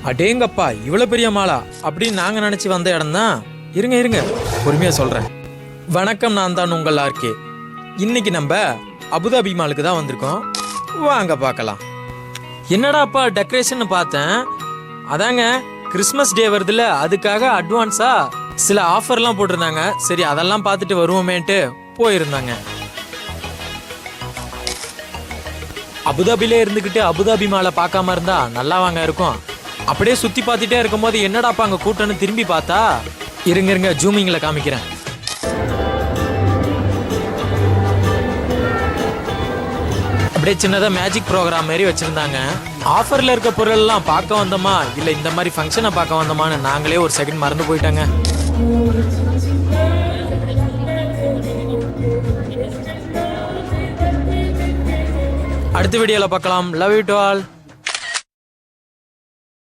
அடேங்கப்பா இவ்வளவு பெரிய மாலா அப்படின்னு நாங்க நினைச்சு வந்த இடம் தான். இருங்க இருங்க பொறுமையா சொல்றேன். வணக்கம், நான் தான் உங்கள் ஆர்கே. இன்னைக்கு நம்ம அபுதாபி மாலுக்கு தான் வந்திருக்கோம். வாங்க பார்க்கலாம். என்னடாப்பா டெக்கரேஷன் பார்த்தேன். அதாங்க கிறிஸ்மஸ் டே வருதுல்ல, அதுக்காக அட்வான்ஸா சில ஆஃபர்லாம் போட்டிருந்தாங்க. சரி அதெல்லாம் பார்த்துட்டு வருவோமேன்ட்டு போயிருந்தாங்க. அபுதாபிலே இருந்துக்கிட்டு அபுதாபி மாலை பார்க்காம இருந்தா நல்லா வாங்க இருக்கும். அப்படியே சுத்தி பார்த்துட்டே இருக்கும் போது என்னடாப்பா அங்க கூட்டம்னு திரும்பி பார்த்தா, இருங்க இருங்க ஜூமிங்ல காமிக்கிறேன். அப்படியே சின்னதா மேஜிக் ப்ரோக்ராம் மாதிரி வச்சிருந்தாங்க. ஆஃபர்ல இருக்க பொருள் எல்லாம் பார்க்க வந்தோமா இல்ல இந்த மாதிரி ஃபங்க்ஷனை பார்க்க வந்தோமான்னு நாங்களே ஒரு செகண்ட் மறந்து போயிட்டாங்க. அடுத்த வீடியோல பார்க்கலாம். Love you to all.